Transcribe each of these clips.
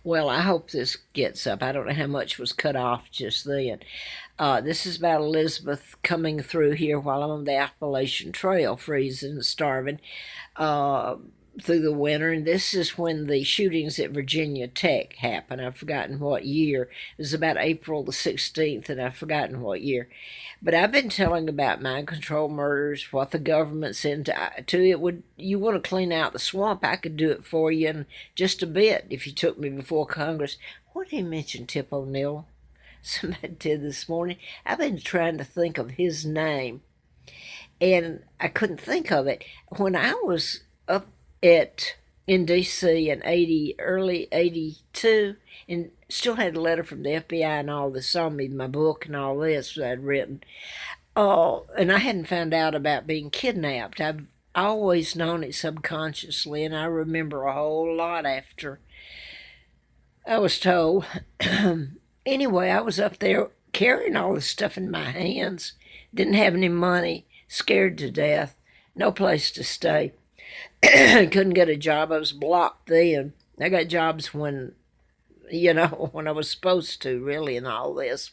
Well, I hope this gets up. I don't know how much was cut off just then. This is about Elizabeth coming through here while I'm on the Appalachian Trail, freezing and starving uh, through the winter. And this is when the shootings at Virginia Tech happened. I've forgotten what year. It was about April the 16th, and I've forgotten what year. But I've been telling about mind control murders, what the government's into. It would you want to clean out the swamp? I could do it for you in just a bit if you took me before Congress. What did he mention, Tip O'Neill? Somebody did this morning. I've been trying to think of his name, and I couldn't think of it. When I was up at in D.C. in early '82, and still had a letter from the FBI and all this on me, my book and all this that I'd written. Oh, and I hadn't found out about being kidnapped. I've always known it subconsciously, and I remember a whole lot after I was told. Anyway, I was up there carrying all this stuff in my hands, didn't have any money, scared to death, no place to stay. Couldn't get a job. I was blocked then. I got jobs when I was supposed to, really, in all this.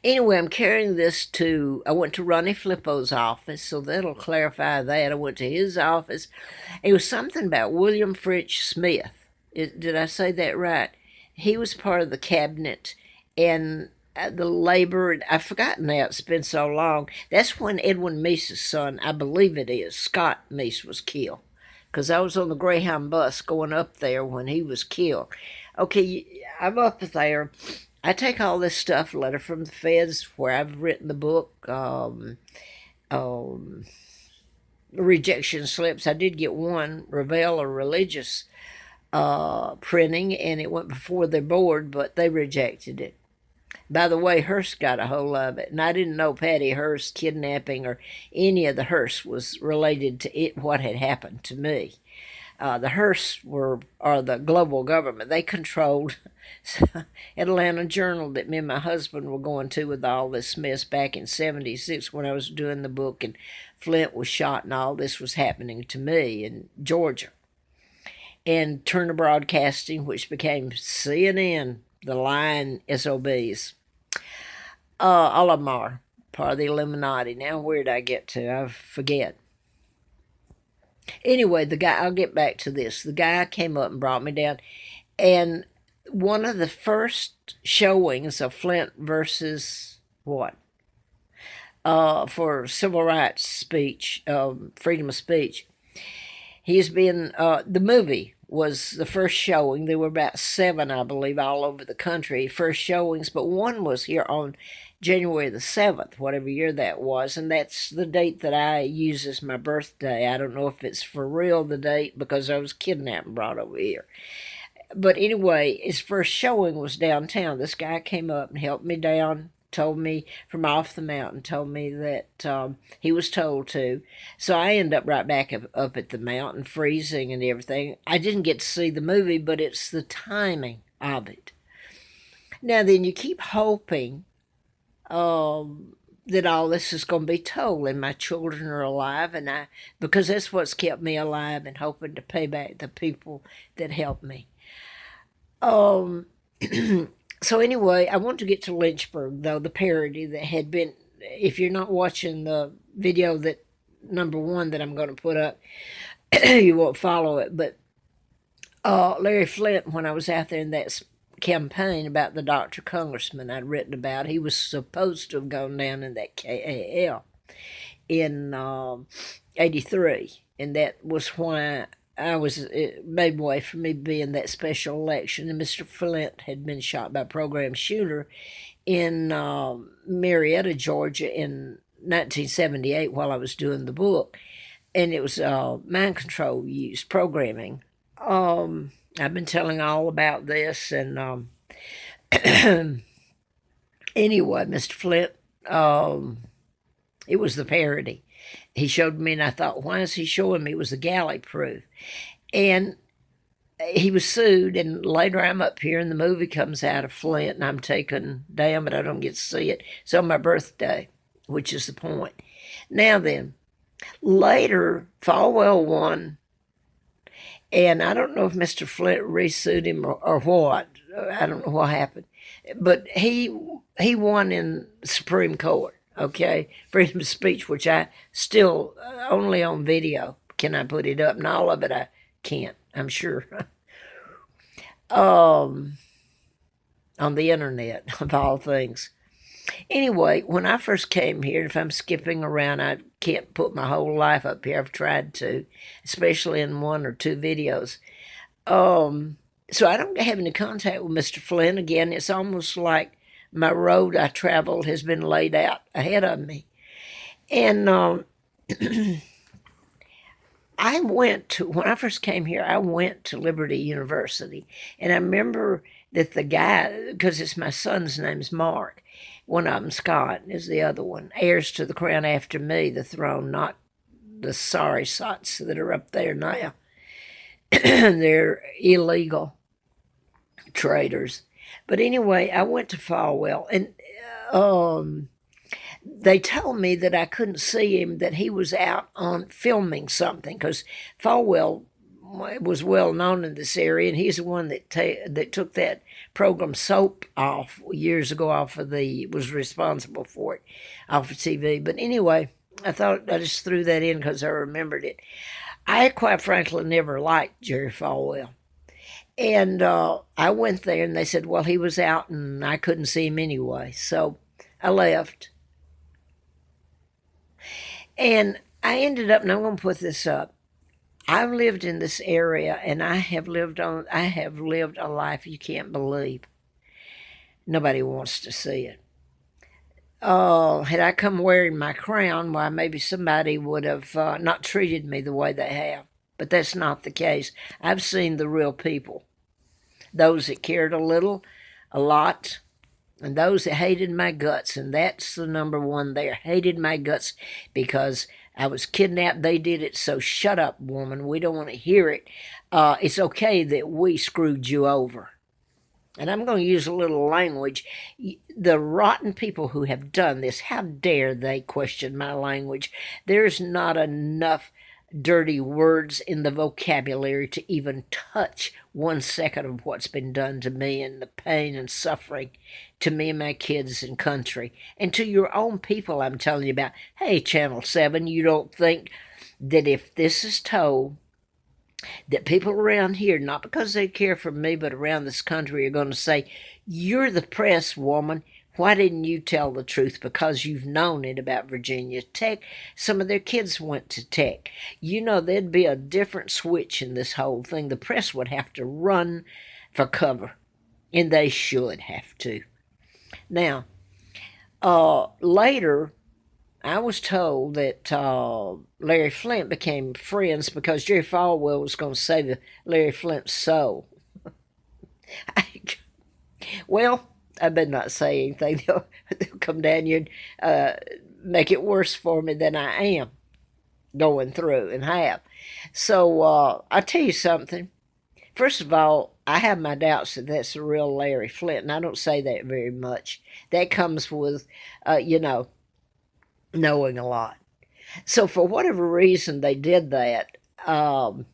Anyway, I'm carrying this I went to Ronnie Flippo's office, so that'll clarify that. I went to his office. It was something about William Fritch Smith. Did I say that right? He was part of the cabinet and the labor, and I've forgotten now, it's been so long. That's when Edwin Meese's son, I believe it is, Scott Meese, was killed. Because I was on the Greyhound bus going up there when he was killed. Okay, I'm up there. I take all this stuff, letter from the feds, where I've written the book, rejection slips. I did get one, Reveal a Religious printing, and it went before their board, but they rejected it. By the way, Hearst got a hold of it, and I didn't know Patty Hearst kidnapping or any of the Hearsts was related to what had happened to me. The Hearsts are the global government. They controlled Atlanta Journal that me and my husband were going to with all this mess back in '76 when I was doing the book, and Flint was shot, and all this was happening to me in Georgia. And Turner Broadcasting, which became CNN, the lying SOBs. All of them are part of the Illuminati. Now, where did I get to? I forget. Anyway, I'll get back to this. The guy came up and brought me down, and one of the first showings of Flint versus what? For civil rights speech, freedom of speech. He's been, the movie was the first showing. There were about 7, I believe, all over the country, first showings, but one was here on January the 7th, whatever year that was, and that's the date that I use as my birthday. I don't know if it's for real the date because I was kidnapped and brought over here. But anyway, his first showing was downtown. This guy came up and helped me down, told me from off the mountain, told me that he was told to. So I end up right back up at the mountain, freezing and everything. I didn't get to see the movie, but it's the timing of it. Now then, you keep hoping that all this is going to be told, and my children are alive, and because that's what's kept me alive, and hoping to pay back the people that helped me. So anyway, I want to get to Lynchburg, though, the parody that had been, if you're not watching the video that number 1 that I'm going to put up, you won't follow it, but Larry Flint, when I was out there in that campaign about the Dr. Congressman I'd written about, he was supposed to have gone down in that KAL in '83, and that was why it made way for me being that special election. And Mr. Flint had been shot by a program shooter in Marietta, Georgia in 1978 while I was doing the book, and it was mind control use programming. I've been telling all about this, and anyway, Mr. Flint, it was the parody. He showed me, and I thought, why is he showing me? It was the galley proof. And he was sued, and later I'm up here, and the movie comes out of Flint, and I'm taken down, but I don't get to see it. It's on my birthday, which is the point. Now then, later, Falwell won, And I don't know if Mr. Flint resued him or what. I don't know what happened. But he won in the Supreme Court, okay? Freedom of speech, which I still, only on video can I put it up. And all of it I can't, I'm sure. On the internet, of all things. Anyway, when I first came here, if I'm skipping around, I can't put my whole life up here. I've tried to, especially in one or two videos. So I don't have any contact with Mr. Flynn again. It's almost like my road I traveled has been laid out ahead of me. And I went to, when I first came here, I went to Liberty University. And I remember that the guy, because it's my son's name's Mark, one of them, Scott, is the other one, heirs to the crown after me, the throne, not the sorry sots that are up there now. They're illegal traders. But anyway, I went to Falwell, and they told me that I couldn't see him, that he was out on filming something, because Falwell was well known in this area, and he's the one that that took that program Soap off years ago, was responsible for it off of TV. But anyway, I thought I just threw that in because I remembered it. I quite frankly never liked Jerry Falwell. And I went there, and they said, well, he was out, and I couldn't see him anyway. So I left. And I ended up, and I'm going to put this up, I've lived in this area, and I have lived a life you can't believe. Nobody wants to see it. Had I come wearing my crown, why, maybe somebody would have not treated me the way they have. But that's not the case. I've seen the real people. Those that cared a little, a lot, and those that hated my guts. And that's the number one there. Hated my guts because I was kidnapped. They did it. So shut up, woman. We don't want to hear it. It's okay that we screwed you over. And I'm going to use a little language. The rotten people who have done this, how dare they question my language? There's not enough dirty words in the vocabulary to even touch 1 second of what's been done to me, and the pain and suffering to me and my kids and country. And to your own people, I'm telling you about. Hey, Channel 7, you don't think that if this is told, that people around here, not because they care for me, but around this country, are going to say, you're the press, woman. Why didn't you tell the truth? Because you've known it about Virginia Tech. Some of their kids went to Tech. You know, there'd be a different switch in this whole thing. The press would have to run for cover, and they should have to. Now, later, I was told that Larry Flint became friends because Jerry Falwell was going to save Larry Flint's soul. Well, I better not say anything. They'll come down here and make it worse for me than I am going through and have. So I'll tell you something. First of all, I have my doubts that that's the real Larry Flint, and I don't say that very much. That comes with, knowing a lot. So for whatever reason they did that, no,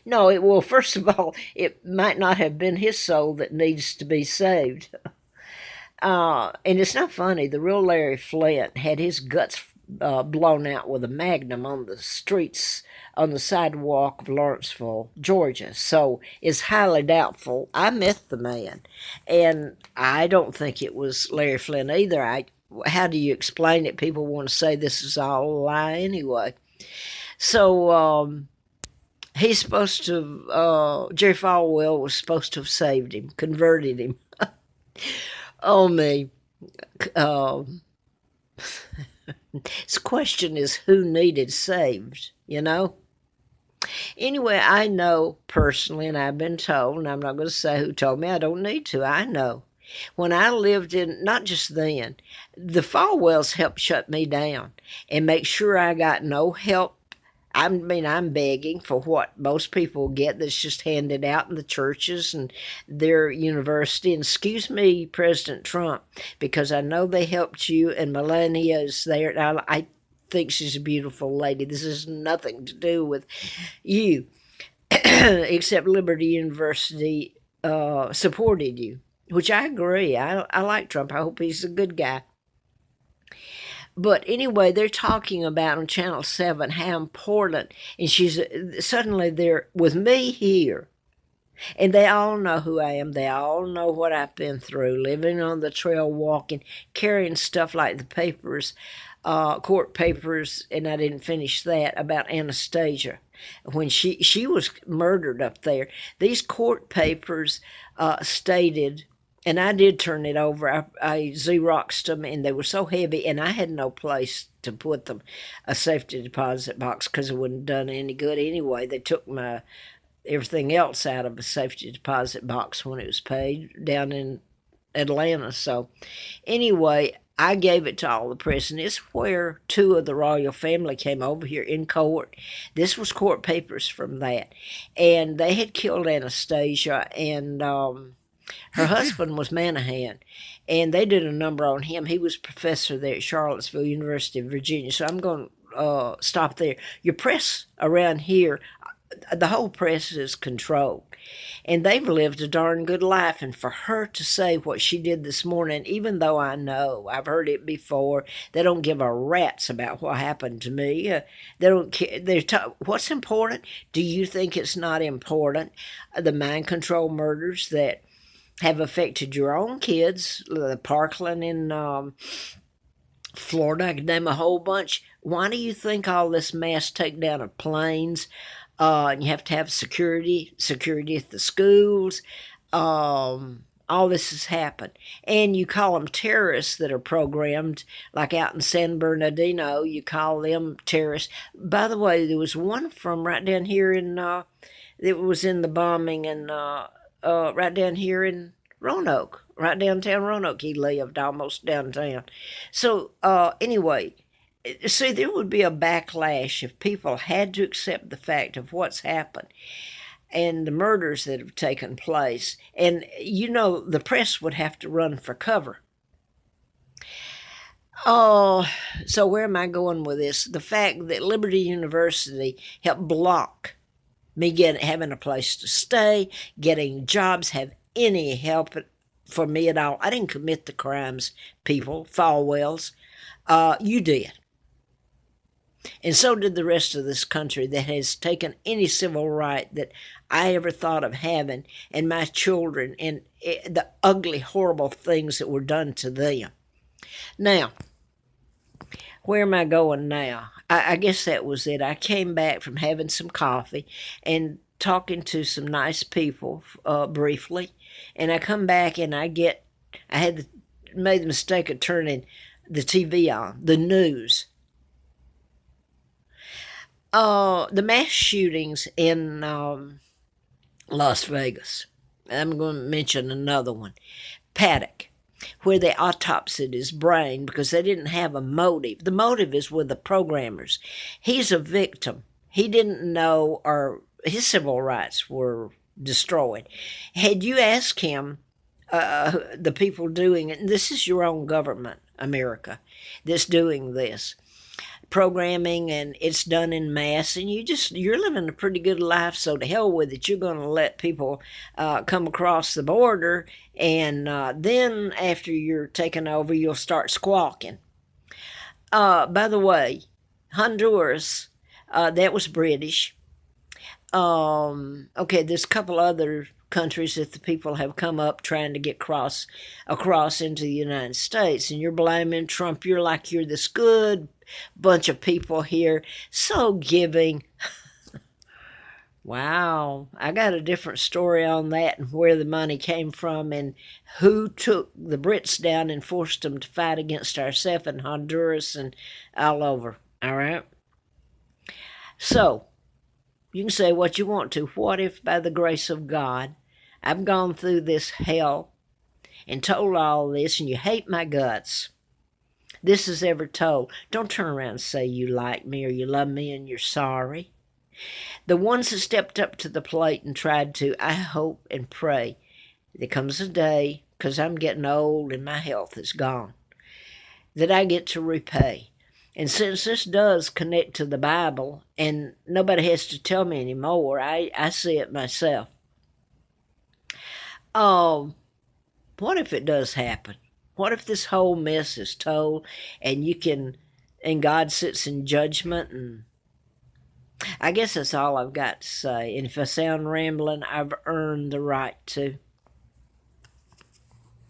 well, first of all, it might not have been his soul that needs to be saved. And it's not funny. The real Larry Flint had his guts blown out with a magnum on the streets, on the sidewalk of Lawrenceville, Georgia. So it's highly doubtful. I met the man, and I don't think it was Larry Flint either. How do you explain it? People want to say this is all a lie anyway. So he's supposed to, Jerry Falwell was supposed to have saved him, converted him. Oh, me. This question is who needed saved, Anyway, I know personally, and I've been told, and I'm not going to say who told me, I don't need to, I know. When I lived in, not just then, the Falwells helped shut me down and make sure I got no help. I'm begging for what most people get that's just handed out in the churches and their university. And excuse me, President Trump, because I know they helped you, and Melania is there. I thinks she's a beautiful lady. This has nothing to do with you, except Liberty University supported you, which I agree. I like Trump. I hope he's a good guy. But anyway, they're talking about on Channel 7 how important, and she's suddenly they're with me here. And they all know who I am. They all know what I've been through, living on the trail, walking, carrying stuff like the papers, court papers, and I didn't finish that, about Anastasia. When she was murdered up there, these court papers stated, and I did turn it over. I Xeroxed them, and they were so heavy, and I had no place to put them, a safety deposit box, because it wouldn't have done any good anyway. They took my everything else out of a safety deposit box when it was paid down in Atlanta. So anyway, I gave it to all the press, and it's where 2 of the royal family came over here in court. This was court papers from that. And they had killed Anastasia, and her husband was Manahan, and they did a number on him. He was professor there at Charlottesville University of Virginia. So I'm going to stop there. Your press around here, the whole press is controlled, and they've lived a darn good life. And for her to say what she did this morning, even though I know I've heard it before, they don't give a rat's about what happened to me. They don't care. What's important? Do you think it's not important? The mind control murders that have affected your own kids, the Parkland in Florida, I could name a whole bunch. Why do you think all this mass takedown of planes? And you have to have security at the schools. All this has happened. And you call them terrorists that are programmed, like out in San Bernardino, you call them terrorists. By the way, there was one from right down here in, it was in the bombing, and right down here in Roanoke, right downtown Roanoke, he lived almost downtown. So anyway, see, there would be a backlash if people had to accept the fact of what's happened and the murders that have taken place. And, the press would have to run for cover. Oh, so where am I going with this? The fact that Liberty University helped block me having a place to stay, getting jobs, have any help for me at all. I didn't commit the crimes, people, Falwells. You did. And so did the rest of this country that has taken any civil right that I ever thought of having, and my children, and the ugly, horrible things that were done to them. Now, where am I going now? I guess that was it. I came back from having some coffee and talking to some nice people briefly, and I come back and I had made the mistake of turning the TV on, the news. The mass shootings in Las Vegas. I'm going to mention another one. Paddock, where they autopsied his brain because they didn't have a motive. The motive is with the programmers. He's a victim. He didn't know, or his civil rights were destroyed. Had you asked him, the people doing it, and this is your own government, America, that's doing this programming, and it's done in mass, and you're living a pretty good life, so to hell with it. You're going to let people come across the border, and then after you're taken over, you'll start squawking. By the way, Honduras, that was British. Okay, there's a couple other countries that the people have come up trying to get across into the United States, and you're blaming Trump. You're like you're this good bunch of people here, so giving. Wow, I got a different story on that and where the money came from and who took the Brits down and forced them to fight against ourselves in Honduras and all over. All right? So, you can say what you want to. What if, by the grace of God, I've gone through this hell and told all this, and you hate my guts? This is ever told. Don't turn around and say you like me or you love me and you're sorry. The ones that stepped up to the plate and tried to, I hope and pray there comes a day, because I'm getting old and my health is gone, that I get to repay. And since this does connect to the Bible, and nobody has to tell me anymore, I see it myself. What if it does happen? What if this whole mess is told and God sits in judgment? And I guess that's all I've got to say. And if I sound rambling, I've earned the right to.